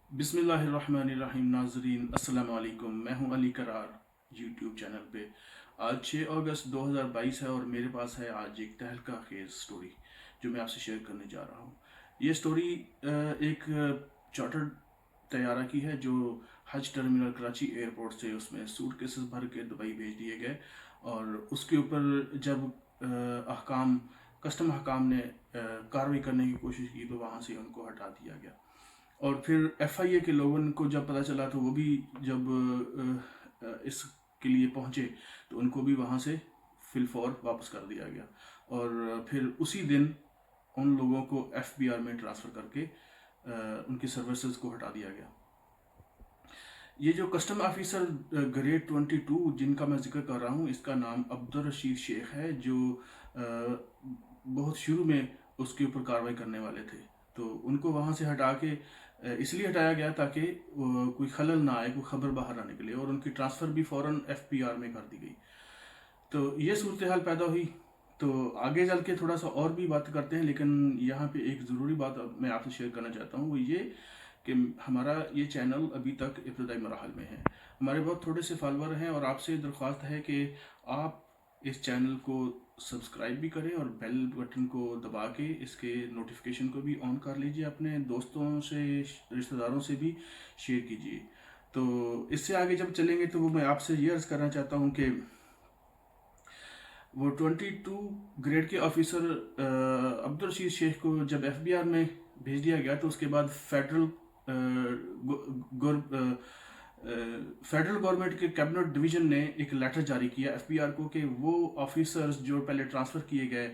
बिस्मिल्लाहिर्रहमानिर्रहीम। नाज़रीन अस्सलाम वालेकुम। मैं हूं अली करार यूट्यूब चैनल पे। आज 6 अगस्त 2022 है और मेरे पास है आज एक तहलका खेज स्टोरी जो मैं आपसे शेयर करने जा रहा हूं। ये स्टोरी एक चार्टर्ड तैयारा की है जो हज टर्मिनल कराची एयरपोर्ट से उसमें सूट केसेस भर के दुबई भेज दिए गए और उसके ऊपर जब अहकाम कस्टम हकाम ने कार्रवाई करने की कोशिश की तो वहाँ से उनको हटा दिया गया। और फिर एफआईए के लोगों को जब पता चला तो वो भी जब इसके लिए पहुंचे तो उनको भी वहाँ से फिलफौर वापस कर दिया गया और फिर उसी दिन उन लोगों को एफबीआर में ट्रांसफ़र करके उनकी सर्विसेज को हटा दिया गया। ये जो कस्टम ऑफिसर ग्रेड 22 जिनका मैं जिक्र कर रहा हूँ, इसका नाम अब्दुल रशीद शेख है, जो बहुत शुरू में उसके ऊपर कार्रवाई करने वाले थे। तो उनको वहाँ से हटा के इसलिए हटाया गया ताकि कोई खलल ना आए, कोई खबर बाहर ना निकले, और उनकी ट्रांसफ़र भी फ़ौरन एफबीआर में कर दी गई। तो ये सूरत हाल पैदा हुई। तो आगे चल के थोड़ा सा और भी बात करते हैं, लेकिन यहाँ पे एक ज़रूरी बात मैं आपसे शेयर करना चाहता हूँ, वो ये कि हमारा ये चैनल अभी तक इब्तदाई मराहल में है। हमारे बहुत थोड़े से फॉलोअर हैं और आपसे दरख्वास्त है कि आप इस चैनल को सब्सक्राइब भी करें और बेल बटन को दबा के इसके नोटिफिकेशन को भी ऑन कर लीजिए। अपने दोस्तों से, रिश्तेदारों से भी शेयर कीजिए। तो इससे आगे जब चलेंगे तो वो मैं आपसे ये अर्ज़ करना चाहता हूँ कि वो 22 ग्रेड के ऑफिसर अब्दुल रशीद शेख को जब एफबीआर में भेज दिया गया तो उसके बाद फेडरल गवर्नमेंट के कैबिनेट डिवीजन ने एक लेटर जारी किया एफबीआर को कि वो ऑफिसर्स जो पहले ट्रांसफ़र किए गए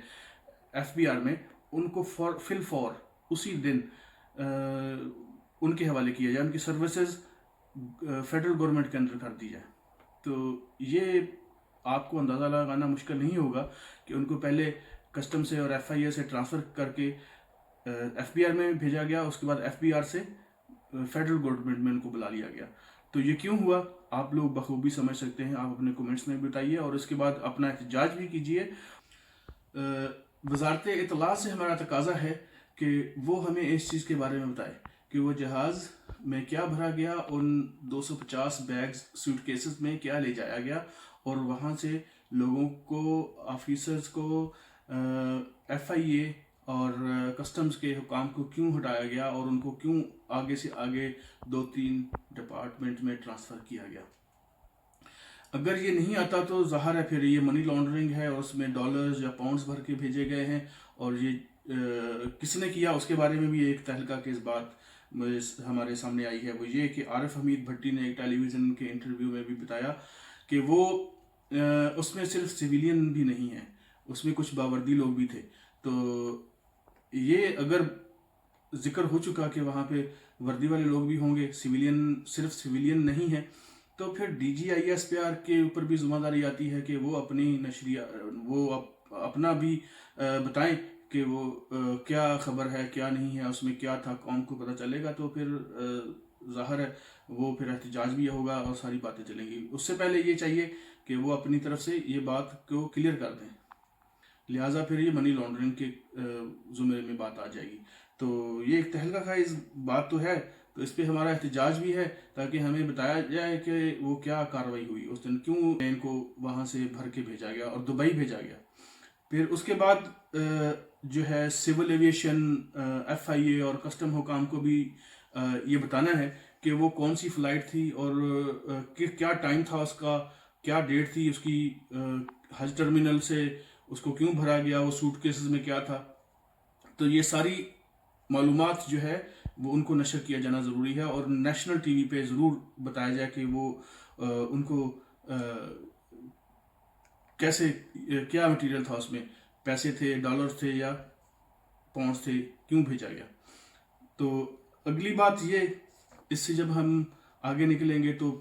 एफबीआर में उनको फॉर उसी दिन उनके हवाले किया जाए, उनकी सर्विसेज फेडरल गवर्नमेंट के अंदर कर दी जाए। तो ये आपको अंदाज़ा लगाना मुश्किल नहीं होगा कि उनको पहले कस्टम से और एफआईए से ट्रांसफ़र करके एफबीआर में भेजा गया, उसके बाद एफबीआर से फेडरल गवर्नमेंट में उनको बुला लिया गया। तो ये क्यों हुआ आप लोग बखूबी समझ सकते हैं, आप अपने कमेंट्स में बताइए और इसके बाद अपना एहतजाज भी कीजिए। वजारत इत्तला से हमारा तकाजा है कि वो हमें इस चीज़ के बारे में बताए कि वो जहाज़ में क्या भरा गया, उन 250 बैग्स सूटकेसेस में क्या ले जाया गया और वहाँ से लोगों को, ऑफिसर्स को एफआईए और कस्टम्स के हुकाम को क्यों हटाया गया और उनको क्यों आगे से आगे 2-3 डिपार्टमेंट में ट्रांसफ़र किया गया। अगर ये नहीं आता तो ज़ाहिर है फिर ये मनी लॉन्ड्रिंग है और उसमें डॉलर्स या पाउंड्स भर के भेजे गए हैं और ये किसने किया उसके बारे में भी एक तहलका केस बात हमारे सामने आई है। वो ये कि आरिफ हमीद भट्टी ने एक टेलीविज़न के इंटरव्यू में भी बताया कि वो उसमें सिर्फ सिविलियन भी नहीं है, उसमें कुछ बावर्दी लोग भी थे। तो ये अगर जिक्र हो चुका कि वहाँ पे वर्दी वाले लोग भी होंगे, सिविलियन सिर्फ सिविलियन नहीं है, तो फिर डीजीआईएसपीआर के ऊपर भी जिम्मेदारी आती है कि वो अपनी नशरिया अपना भी बताएं कि वो क्या खबर है, क्या नहीं है, उसमें क्या था, कौम को पता चलेगा। तो फिर ज़ाहिर है वो फिर एहतजाज भी होगा और सारी बातें चलेंगी। उससे पहले ये चाहिए कि वो अपनी तरफ से ये बात को क्लियर कर दें, लिहाजा फिर ये मनी लॉन्ड्रिंग के ज़ुमरे में बात आ जाएगी। तो ये एक तहलका खाइज बात तो है, तो इस पर हमारा एहतजाज भी है ताकि हमें बताया जाए कि वो क्या कार्रवाई हुई उस दिन, क्यों इनको वहाँ से भर के भेजा गया और दुबई भेजा गया। फिर उसके बाद जो है सिविल एविएशन, एफआईए और कस्टम हुकाम को भी ये बताना है कि वो कौन सी फ़्लाइट थी और क्या टाइम था उसका, क्या डेट थी उसकी, हज टर्मिनल से उसको क्यों भरा गया, वो सूटकेसेस में क्या था। तो ये सारी मालूमात जो है वो उनको नशर किया जाना ज़रूरी है और नेशनल टीवी पे ज़रूर बताया जाए कि वो उनको कैसे, क्या मटेरियल था उसमें, पैसे थे, डॉलर थे या पाउंड्स थे, क्यों भेजा गया। तो अगली बात ये, इससे जब हम आगे निकलेंगे तो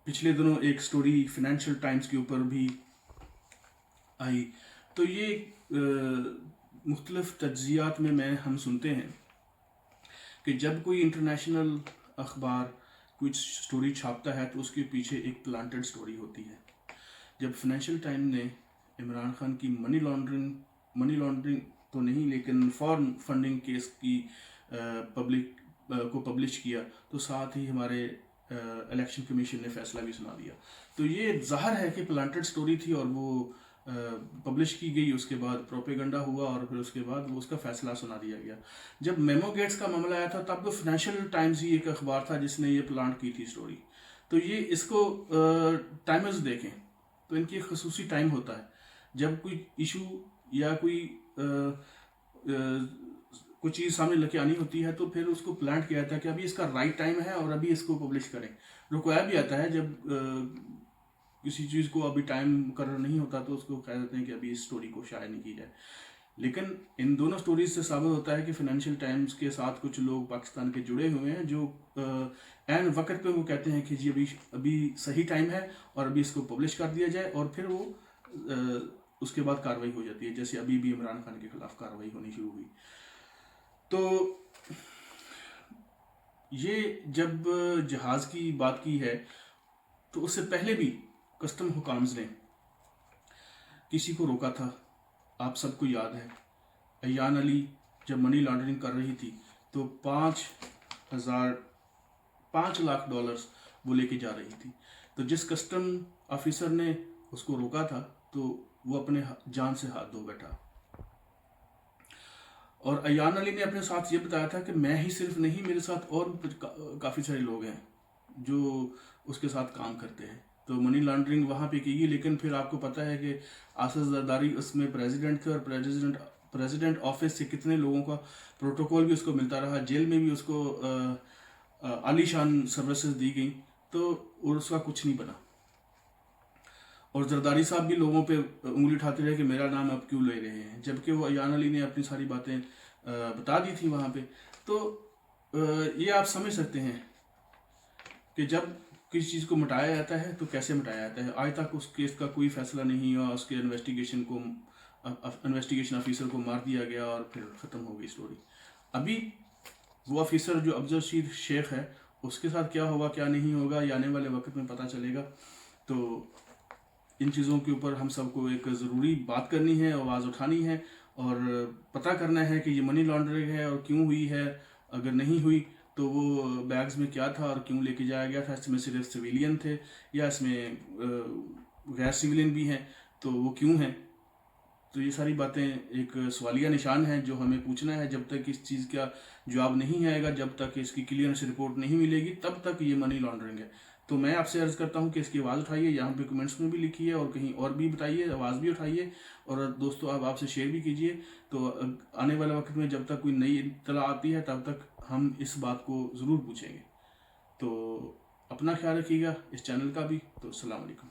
पिछले दिनों एक स्टोरी फिनेंशियल टाइम्स के ऊपर भी आई। तो ये मुख्तलिफ तज्ज़ियात में हम सुनते हैं कि जब कोई इंटरनेशनल अखबार कुछ स्टोरी छापता है तो उसके पीछे एक प्लांटेड स्टोरी होती है। जब फिनेंशियल टाइम ने इमरान खान की मनी लॉन्ड्रिंग तो नहीं लेकिन फॉरेन फंडिंग केस की पब्लिक کو پبلش کیا تو ساتھ ہی ہمارے الیکشن کمیشن نے فیصلہ بھی سنا دیا. تو یہ ظاہر ہے کہ پلانٹڈ سٹوری تھی اور وہ پبلش کی گئی, اس کے بعد پروپیگنڈا ہوا اور پھر اس کے بعد وہ اس کا فیصلہ سنا دیا گیا. جب میمو گیٹس کا معاملہ آیا تھا تب تو فائنینشیل ٹائمز ہی ایک اخبار تھا جس نے یہ پلانٹ کی تھی سٹوری. تو یہ اس کو ٹائمرز دیکھیں تو ان کی ایک خصوصی ٹائم ہوتا ہے. جب کوئی ایشو یا کوئی چیز سامنے لے کے آنی ہوتی ہے تو پھر اس کو پلانٹ کیا جاتا ہے کہ ابھی اس کا رائٹ ٹائم ہے اور ابھی اس کو پبلش کریں. رکوایا بھی آتا ہے جب کسی چیز کو ابھی ٹائم مقرر نہیں ہوتا تو اس کو کہہ دیتے ہیں کہ ابھی اس سٹوری کو شائع نہیں کی جائے. لیکن ان دونوں سٹوریز سے ثابت ہوتا ہے کہ فائنینشیل ٹائمز کے ساتھ کچھ لوگ پاکستان کے جڑے ہوئے ہیں جو عین وقت پہ وہ کہتے ہیں کہ جی ابھی صحیح ٹائم ہے اور ابھی اس کو پبلش کر دیا جائے, اور پھر وہ اس کے بعد کارروائی ہو جاتی ہے, جیسے ابھی بھی عمران خان کے خلاف کارروائی ہونی شروع ہوئی. تو یہ جب جہاز کی بات کی ہے تو اس سے پہلے بھی کسٹم حکامز نے کسی کو روکا تھا. آپ سب کو یاد ہے ایان علی جب منی لانڈرنگ کر رہی تھی تو $5 لاکھ وہ لے کے جا رہی تھی. تو جس کسٹم آفیسر نے اس کو روکا تھا تو وہ اپنے جان سے ہاتھ دھو بیٹھا. اور ایان علی نے اپنے ساتھ یہ بتایا تھا کہ میں ہی صرف نہیں, میرے ساتھ اور کافی سارے لوگ ہیں جو اس کے ساتھ کام کرتے ہیں. تو منی لانڈرنگ وہاں پہ کی گئی, لیکن پھر آپ کو پتہ ہے کہ آصف زرداری اس میں پریزیڈنٹ تھے اور پریزیڈنٹ آفس سے کتنے لوگوں کا پروٹوکول بھی اس کو ملتا رہا, جیل میں بھی اس کو عالی شان سروسز دی گئیں, تو اور اس کا کچھ نہیں بنا. اور زرداری صاحب بھی لوگوں پہ انگلی اٹھاتے رہے کہ میرا نام اب کیوں لے رہے ہیں, جبکہ وہ ایان علی نے اپنی ساری باتیں بتا دی تھی وہاں پہ. تو یہ آپ سمجھ سکتے ہیں کہ جب کسی چیز کو مٹایا جاتا ہے تو کیسے مٹایا جاتا ہے. آج تک اس کیس کا کوئی فیصلہ نہیں ہوا, اس کے انویسٹیگیشن آفیسر کو مار دیا گیا اور پھر ختم ہو گئی سٹوری. ابھی وہ آفیسر جو افضل رشید شیخ ہے اس کے ساتھ کیا ہوگا کیا نہیں ہوگا یہ آنے والے وقت میں پتہ چلے گا. تو ان چیزوں کے اوپر ہم سب کو ایک ضروری بات کرنی ہے, آواز اٹھانی ہے اور پتہ کرنا ہے کہ یہ منی لانڈرنگ ہے اور کیوں ہوئی ہے. اگر نہیں ہوئی تو وہ بیگز میں کیا تھا اور کیوں لے کے جایا گیا تھا, اس میں صرف سویلین تھے یا اس میں غیر سویلین بھی ہیں, تو وہ کیوں ہیں. تو یہ ساری باتیں ایک سوالیہ نشان ہیں جو ہمیں پوچھنا ہے. جب تک اس چیز کا جواب نہیں آئے گا, جب تک اس کی کلیئرنس رپورٹ نہیں ملے گی, تب تک یہ منی لانڈرنگ ہے. تو میں آپ سے عرض کرتا ہوں کہ اس کی آواز اٹھائیے, یہاں پہ کمنٹس میں بھی لکھیے اور کہیں اور بھی بتائیے, آواز بھی اٹھائیے اور دوستو آپ سے شیئر بھی کیجیے. تو آنے والے وقت میں جب تک کوئی نئی اطلاع آتی ہے تب تک ہم اس بات کو ضرور پوچھیں گے. تو اپنا خیال رکھیے گا, اس چینل کا بھی. تو السلام علیکم.